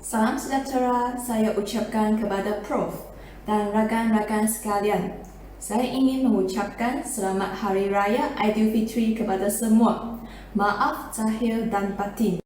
Salam sejahtera saya ucapkan kepada Prof dan rakan-rakan sekalian. Saya ingin mengucapkan Selamat Hari Raya Aidilfitri kepada semua. Maaf zahir dan batin.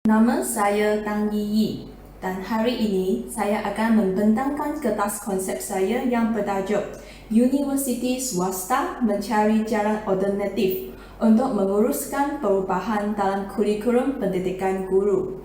Nama saya Tang Yi dan hari ini saya akan membentangkan kertas konsep saya yang bertajuk Universiti Swasta Mencari Jalan Alternatif untuk menguruskan perubahan dalam kurikulum pendidikan guru.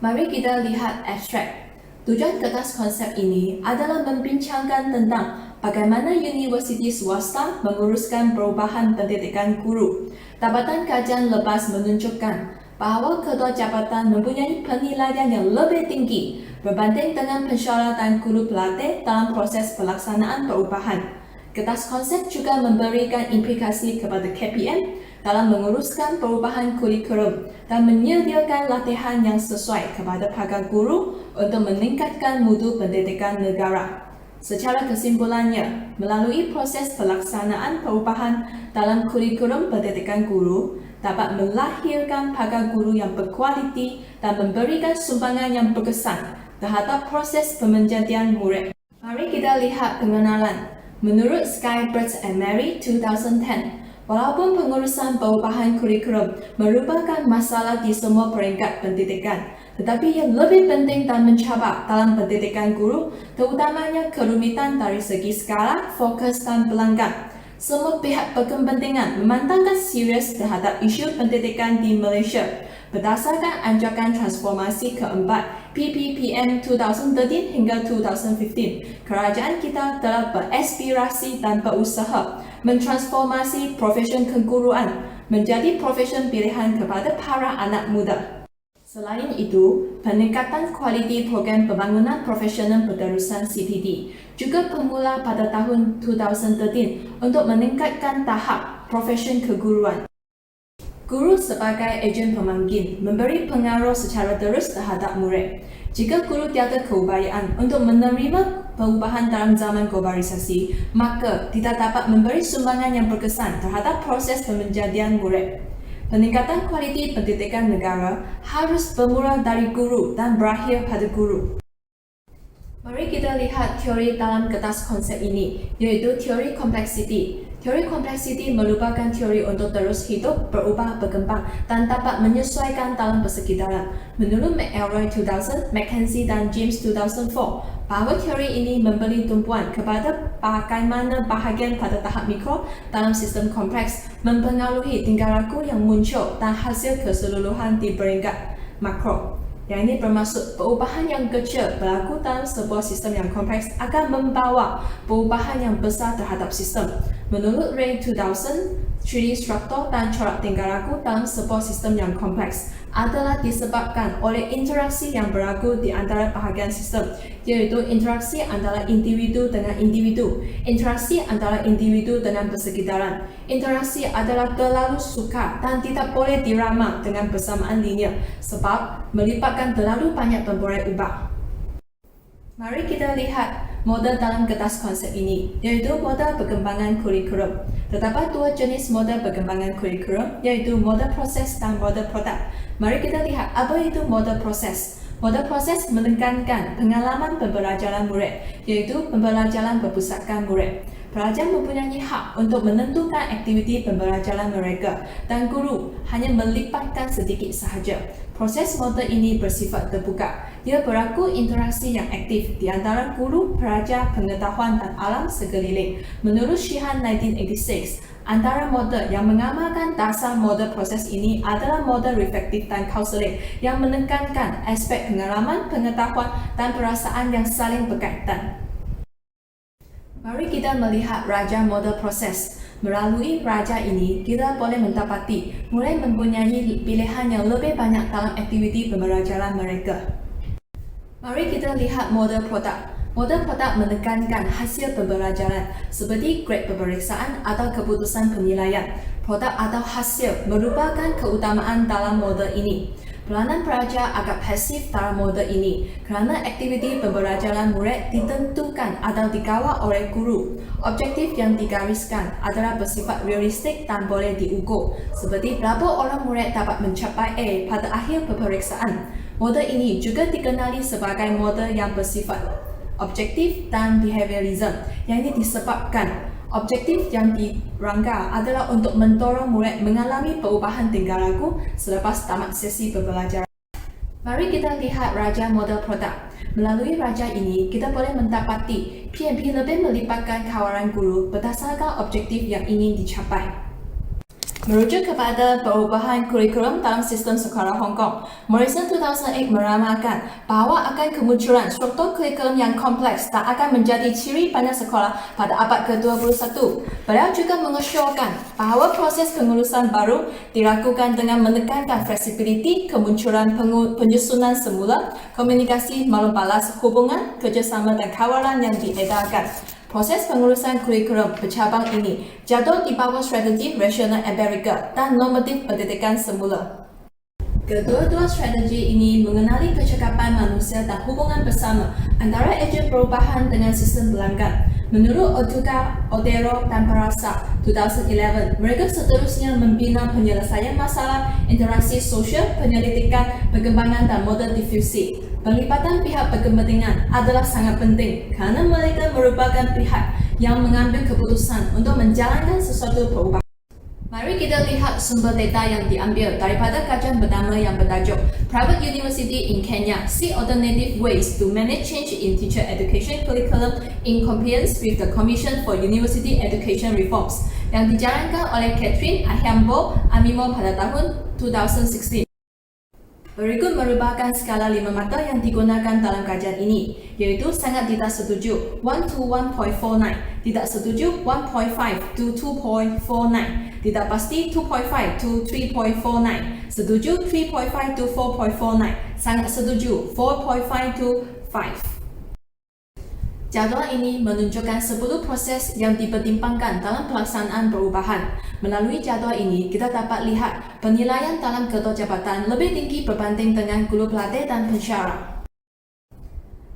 Mari kita lihat abstrak. Tujuan kertas konsep ini adalah membincangkan tentang bagaimana universiti swasta menguruskan perubahan pendidikan guru. Dapatan kajian lepas menunjukkan bahawa kedua jabatan mempunyai penilaian yang lebih tinggi berbanding dengan pensyaratan guru pelatih dalam proses pelaksanaan perubahan. Kertas konsep juga memberikan implikasi kepada KPM dalam menguruskan perubahan kurikulum dan menyediakan latihan yang sesuai kepada para guru untuk meningkatkan mutu pendidikan negara. Secara kesimpulannya, melalui proses pelaksanaan perubahan dalam kurikulum pendidikan guru dapat melahirkan para guru yang berkualiti dan memberikan sumbangan yang berkesan terhadap proses pemenjadian murid. Mari kita lihat pengenalan. Menurut Skybird and Mary 2010, walaupun pengurusan perubahan kurikulum merupakan masalah di semua peringkat pendidikan, tetapi yang lebih penting dan mencabar dalam pendidikan guru, terutamanya kerumitan dari segi skala, fokus dan pelanggan. Semua pihak berkepentingan memandangkan serius terhadap isu pendidikan di Malaysia. Berdasarkan anjakan transformasi keempat PPPM 2013 hingga 2015, kerajaan kita telah beraspirasi dan berusaha mentransformasi profesion keguruan menjadi profesion pilihan kepada para anak muda. Selain itu, peningkatan kualiti program pembangunan profesional berterusan CPD juga bermula pada tahun 2013 untuk meningkatkan tahap profesion keguruan. Guru sebagai ejen pemanggil memberi pengaruh secara terus terhadap murid. Jika guru tiada keupayaan untuk menerima perubahan dalam zaman globalisasi, maka tidak dapat memberi sumbangan yang berkesan terhadap proses pemenjadian murid. Peningkatan kualiti pendidikan negara harus bermula dari guru dan berakhir pada guru. Mari kita lihat teori dalam kertas konsep ini, yaitu teori kompleksiti. Teori kompleksiti merupakan teori untuk terus hidup, berubah, berkembang dan dapat menyesuaikan dalam persekitaran. Menurut McElroy 2000, McKenzie dan James 2004, bahawa teori ini memberi tumpuan kepada bagaimana bahagian pada tahap mikro dalam sistem kompleks mempengaruhi tingkah laku yang muncul dan hasil keseluruhan di peringkat makro. Yang ini bermaksud perubahan yang kecil berlaku dalam sebuah sistem yang kompleks akan membawa perubahan yang besar terhadap sistem. Menurut Ray 2000, 3D struktur dan corak tingkah laku dalam sebuah sistem yang kompleks adalah disebabkan oleh interaksi yang berlaku di antara bahagian sistem, yaitu interaksi antara individu dengan individu, interaksi antara individu dengan persekitaran. Interaksi adalah terlalu sukar dan tidak boleh diramal dengan bersamaan linear sebab melibatkan terlalu banyak pemboleh ubah. Mari kita lihat model dalam kertas konsep ini, yaitu model perkembangan kurikulum. Terdapat dua jenis model perkembangan kurikulum, yaitu model proses dan model produk. Mari kita lihat apa itu model proses. Model proses menekankan pengalaman pembelajaran murid, yaitu pembelajaran berpusatkan murid. Pelajar mempunyai hak untuk menentukan aktiviti pembelajaran mereka dan guru hanya melibatkan sedikit sahaja. Proses model ini bersifat terbuka. Dia berlaku interaksi yang aktif di antara guru, pelajar, pengetahuan dan alam sekeliling. Menurut Sheehan 1986, antara model yang mengamalkan dasar model proses ini adalah model reflektif dan counseling yang menekankan aspek pengalaman, pengetahuan dan perasaan yang saling berkaitan. Mari kita melihat raja model proses. Melalui raja ini, kita boleh mendapati mulai mempunyai pilihan yang lebih banyak dalam aktiviti pembelajaran mereka. Mari kita lihat model produk. Model produk menekankan hasil pembelajaran seperti grade pemeriksaan atau keputusan penilaian. Produk atau hasil merupakan keutamaan dalam model ini. Peranan pelajar agak pasif dalam model ini kerana aktiviti pembelajaran murid ditentukan atau dikawal oleh guru. Objektif yang digariskan adalah bersifat realistik dan boleh diukur, seperti berapa orang murid dapat mencapai A pada akhir peperiksaan. Model ini juga dikenali sebagai model yang bersifat objektif dan behaviorism, yang ini disebabkan objektif yang dirangka adalah untuk mendorong murid mengalami perubahan tingkah laku selepas tamat sesi pembelajaran. Mari kita lihat raja model produk. Melalui raja ini, kita boleh mendapati PNP lebih melibatkan kawalan guru berdasarkan objektif yang ingin dicapai. Merujuk kepada perubahan kurikulum dalam sistem sekolah Hong Kong, Morrison 2008 meramalkan bahawa akan kemunculan struktur kurikulum yang kompleks dan akan menjadi ciri banyak sekolah pada abad ke-21. Beliau juga mengesyorkan bahawa proses pengurusan baru dilakukan dengan menekankan fleksibiliti, kemunculan penyusunan semula, komunikasi malam balas, hubungan, kerjasama dan kawalan yang diedarkan. Proses pengurusan kurikulum bercabang ini jatuh di bawah strategi rasional empirikal dan normatif pendidikan semula. Kedua-dua strategi ini mengenali kecakapan manusia dan hubungan bersama antara ejen perubahan dengan sistem pelanggan. Menurut Ortega, Otero dan Parasa 2011, mereka seterusnya membina penyelesaian masalah, interaksi sosial, penyelidikan, perkembangan dan model difusi. Pelibatan pihak berkepentingan adalah sangat penting kerana mereka merupakan pihak yang mengambil keputusan untuk menjalankan sesuatu perubahan. Mari kita lihat sumber data yang diambil daripada kajian pertama yang bertajuk Private University in Kenya: See Alternative Ways to Manage Change in Teacher Education Curriculum in Compliance with the Commission for University Education Reforms yang dijalankan oleh Catherine Ahyambo Amimo pada tahun 2016. Berikut merupakan skala 5 mata yang digunakan dalam kajian ini, iaitu sangat tidak setuju 1 to 1.49, tidak setuju 1.5 to 2.49, tidak pasti 2.5 to 3.49, setuju 3.5 to 4.49, sangat setuju 4.5 to 5. Jadual ini menunjukkan 10 proses yang dipertimbangkan dalam pelaksanaan perubahan. Melalui jadual ini, kita dapat lihat penilaian dalam kedua jabatan lebih tinggi berbanding dengan guru pelatih dan pensyarah.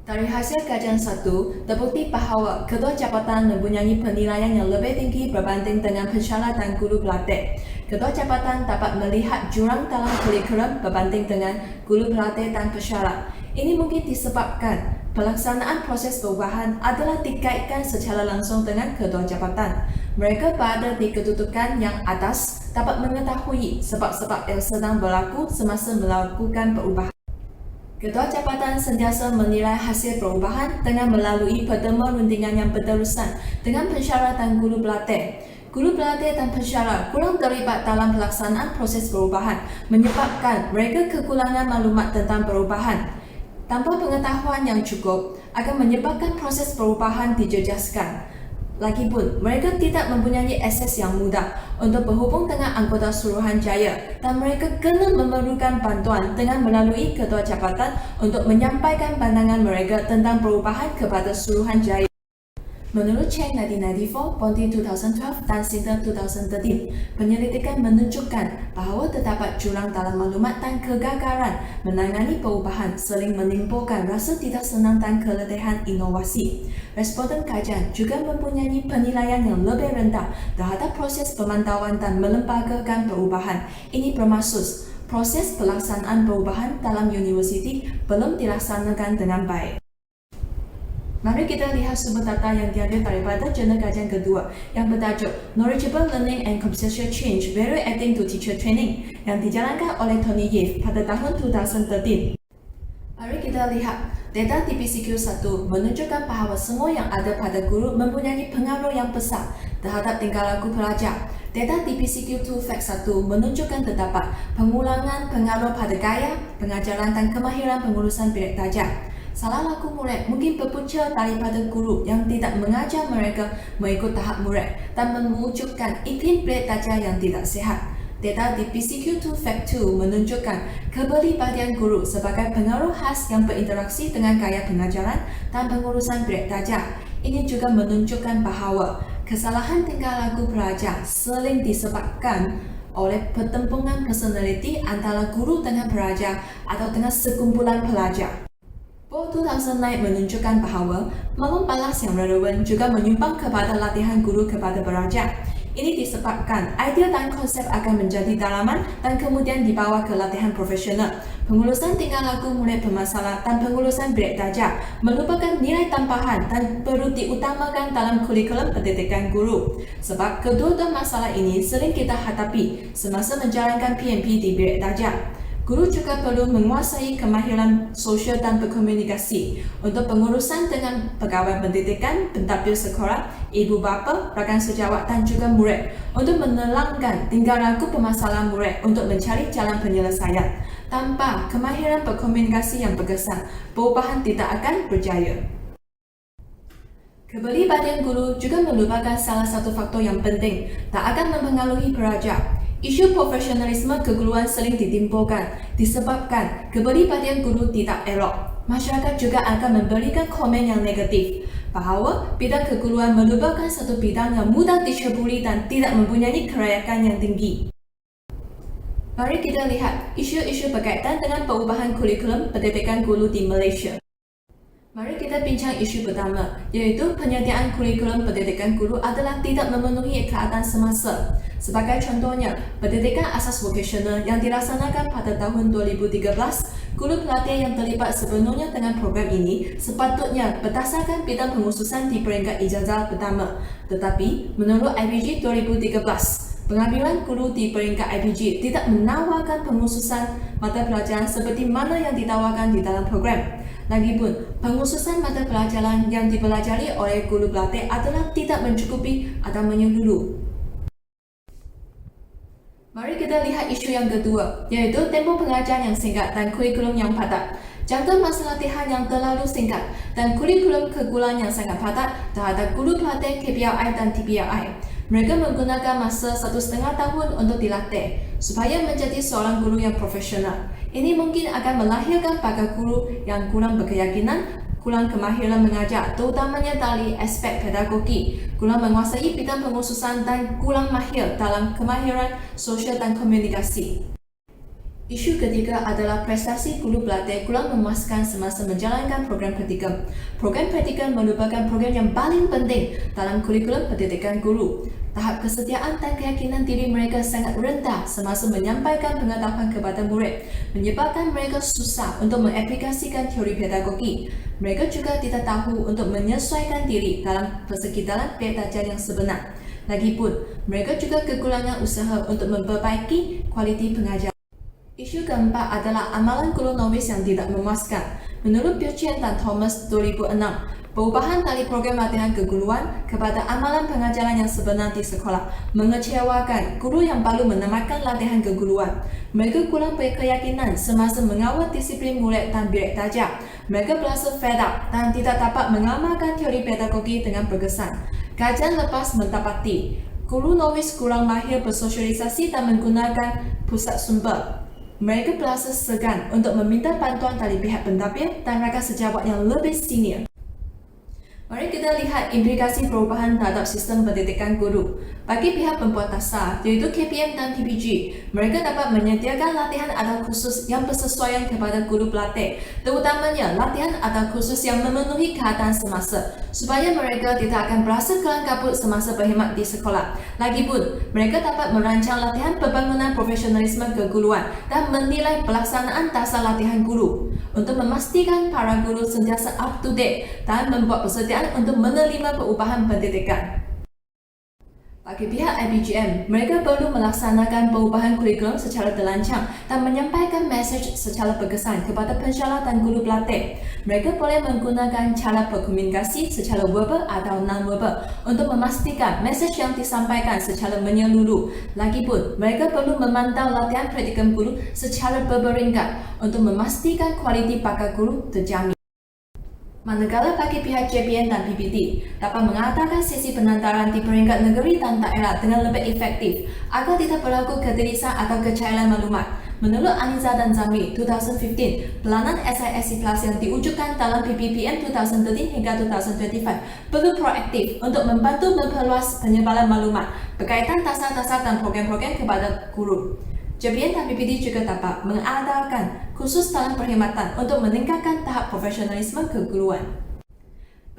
Dari hasil kajian 1, terbukti bahawa kedua jabatan mempunyai penilaian yang lebih tinggi berbanding dengan pensyarah dan guru pelatih. Kedua jabatan dapat melihat jurang dalam kurikulum berbanding dengan guru pelatih dan pensyarah. Ini mungkin disebabkan pelaksanaan proses perubahan adalah dikaitkan secara langsung dengan kedua jabatan. Mereka berada di kedudukan yang atas dapat mengetahui sebab-sebab yang sedang berlaku semasa melakukan perubahan. Kedua jabatan sentiasa menilai hasil perubahan dengan melalui pertemuan rundingan yang berterusan dengan pensyarah dan guru pelatih. Guru pelatih dan pensyarah kurang terlibat dalam pelaksanaan proses perubahan, menyebabkan mereka kekurangan maklumat tentang perubahan. Tanpa pengetahuan yang cukup, akan menyebabkan proses perubahan dijejaskan. Lagipun, mereka tidak mempunyai akses yang mudah untuk berhubung dengan anggota Suruhanjaya dan mereka kena memerlukan bantuan dengan melalui kedua jabatan untuk menyampaikan pandangan mereka tentang perubahan kepada Suruhanjaya. Menurut Cheng 1994, Ponti 2012 dan Sinter 2013, penyelidikan menunjukkan bahawa terdapat jurang dalam maklumat dan kegagalan menangani perubahan sering menimbulkan rasa tidak senang dan keletihan inovasi. Responden kajian juga mempunyai penilaian yang lebih rendah terhadap proses pemantauan dan melembagakan perubahan. Ini bermaksud proses pelaksanaan perubahan dalam universiti belum dilaksanakan dengan baik. Mari kita lihat sumber data yang diambil daripada jurnal kajian kedua yang bertajuk Knowledgeable Learning and Conceptual Change Value Adding to Teacher Training yang dijalankan oleh Tony Yeh pada tahun 2013. Mari kita lihat data di PCQ1 menunjukkan bahawa semua yang ada pada guru mempunyai pengaruh yang besar terhadap tingkah laku pelajar. Data di PCQ2 Fact 1 menunjukkan terdapat pengulangan pengaruh pada gaya, pengajaran dan kemahiran pengurusan bilik darjah. Salah laku murid mungkin berpunca daripada guru yang tidak mengajar mereka mengikut tahap murid dan mewujudkan iklim bilik darjah yang tidak sihat. Data di PCQ2 Fact 2 menunjukkan keberlibatan guru sebagai pengaruh khas yang berinteraksi dengan gaya pengajaran dan pengurusan bilik darjah. Ini juga menunjukkan bahawa kesalahan tingkah laku pelajar sering disebabkan oleh pertempuran personaliti antara guru dengan pelajar atau dengan sekumpulan pelajar. Poll 2009 menunjukkan bahawa malam balas yang relevan juga menyumbang kepada latihan guru kepada pelajar. Ini disebabkan idea dan konsep akan menjadi dalaman dan kemudian dibawa ke latihan profesional. Pengurusan tingkah laku murid bermasalah dan pengurusan bilik darjah merupakan nilai tambahan dan perlu diutamakan dalam kurikulum pendidikan guru. Sebab kedua-dua masalah ini sering kita hadapi semasa menjalankan PMP di bilik darjah. Guru juga perlu menguasai kemahiran sosial dan berkomunikasi untuk pengurusan dengan pegawai pendidikan, pentadbir sekolah, ibu bapa, rakan sejawat dan juga murid untuk menerangkan tingkah laku permasalahan murid untuk mencari jalan penyelesaian. Tanpa kemahiran berkomunikasi yang berkesan, perubahan tidak akan berjaya. Kepribadian guru juga merupakan salah satu faktor yang penting tak akan mempengaruhi pelajar. Isu profesionalisme keguruan sering ditimbulkan disebabkan kepribadian guru tidak elok. Masyarakat juga akan memberikan komen yang negatif bahawa bidang keguruan merupakan satu bidang yang mudah diceburi dan tidak mempunyai kelayakan yang tinggi. Mari kita lihat isu-isu berkaitan dengan perubahan kurikulum pendidikan guru di Malaysia. Mari kita bincang isu pertama, iaitu penyediaan kurikulum pendidikan guru adalah tidak memenuhi keadaan semasa. Sebagai contohnya, pendidikan asas vokasional yang dilaksanakan pada tahun 2013, guru pelatih yang terlibat sepenuhnya dengan program ini sepatutnya berdasarkan bidang pengurusan di peringkat ijazah pertama. Tetapi, menurut IPG 2013, pengambilan guru di peringkat IPG tidak menawarkan pengurusan mata pelajaran seperti mana yang ditawarkan di dalam program. Lagipun, pengurusan mata pelajaran yang dipelajari oleh guru pelatih adalah tidak mencukupi atau menyeluruh. Mari kita lihat isu yang kedua, iaitu tempoh pengajaran yang singkat dan kurikulum yang padat. Jangka masa latihan yang terlalu singkat dan kurikulum keguruan yang sangat padat terhadap guru pelatih KPLI dan TPLI. Mereka menggunakan masa 1,5 tahun untuk dilatih supaya menjadi seorang guru yang profesional. Ini mungkin akan melahirkan para guru yang kurang berkeyakinan, kurang kemahiran mengajar, terutamanya dari aspek pedagogi, kurang menguasai bidang pengurusan dan kurang mahir dalam kemahiran sosial dan komunikasi. Isu ketiga adalah prestasi guru pelatih kurang memuaskan semasa menjalankan program praktikum. Program praktikum merupakan program yang paling penting dalam kurikulum pendidikan guru. Tahap kesetiaan dan keyakinan diri mereka sangat rendah semasa menyampaikan pengetahuan kepada murid, menyebabkan mereka susah untuk mengaplikasikan teori pedagogi. Mereka juga tidak tahu untuk menyesuaikan diri dalam persekitaran bilik darjah yang sebenar. Lagipun, mereka juga kekurangan usaha untuk memperbaiki kualiti pengajaran. Isu keempat adalah amalan guru novis yang tidak memuaskan. Menurut Bill Chen dan Thomas 2006, perubahan dari program latihan keguruan kepada amalan pengajaran yang sebenar di sekolah mengecewakan guru yang baru menamatkan latihan keguruan. Mereka kurang berkeyakinan semasa mengawal disiplin murid dan bilik darjah. Mereka berasa fed up dan tidak dapat mengamalkan teori pedagogi dengan berkesan. Kajian lepas mendapati, guru novis kurang mahir bersosialisasi dan menggunakan pusat sumber. Mereka berasa segan untuk meminta bantuan dari pihak pentadbir dan rakan sejawat yang lebih senior. Mari kita lihat implikasi perubahan terhadap sistem pendidikan guru. Bagi pihak pembuat dasar, iaitu KPM dan TPG, mereka dapat menyediakan latihan atau kursus yang bersesuaian kepada guru pelatih, terutamanya latihan atau kursus yang memenuhi keadaan semasa, supaya mereka tidak akan berasa kelam kabut semasa berkhidmat di sekolah. Lagipun, mereka dapat merancang latihan pembangunan profesionalisme keguruan dan menilai pelaksanaan dasar latihan guru untuk memastikan para guru sentiasa up to date dan membuat persediaan untuk menerima perubahan pendidikan. Bagi pihak IPGM, mereka perlu melaksanakan perubahan kurikulum secara terancang dan menyampaikan mesej secara berkesan kepada pensyarah dan guru pelatih. Mereka boleh menggunakan cara berkomunikasi secara verbal atau non-verbal untuk memastikan mesej yang disampaikan secara menyeluruh. Lagipun, mereka perlu memantau latihan praktikum guru secara berperingkat untuk memastikan kualiti bakal guru terjamin. Manakala bagi pihak JPN dan PPT dapat mengadakan sesi penantaran di peringkat negeri dan daerah dengan lebih efektif agar tidak berlaku kedirisan atau kecairan maklumat. Menurut Aniza dan Zamri 2015, pelanan SISC Plus yang diwujudkan dalam PPPM 2013 hingga 2025 perlu proaktif untuk membantu memperluas penyebaran maklumat berkaitan dasar-dasar dan program-program kepada guru. JPN dan PPT juga dapat mengadakan kursus dalam perkhidmatan untuk meningkatkan tahap profesionalisme keguruan.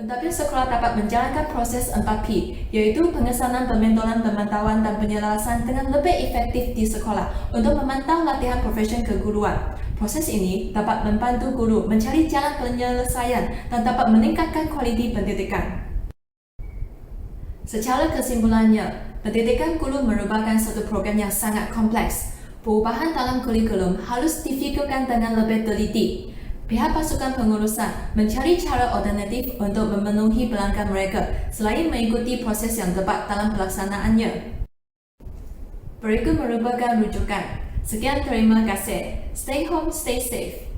Pentadbir sekolah dapat menjalankan proses 4P, iaitu pengesanan, pementoran, pemantauan dan penyelarasan dengan lebih efektif di sekolah untuk memantau latihan profesion keguruan. Proses ini dapat membantu guru mencari jalan penyelesaian dan dapat meningkatkan kualiti pendidikan. Secara kesimpulannya, pendidikan guru merupakan satu program yang sangat kompleks. Perubahan dalam kurikulum harus difikirkan dengan lebih teliti. Pihak pasukan pengurusan mencari cara alternatif untuk memenuhi pelanggan mereka selain mengikuti proses yang tepat dalam pelaksanaannya. Berikut merupakan rujukan. Sekian, terima kasih. Stay home, stay safe.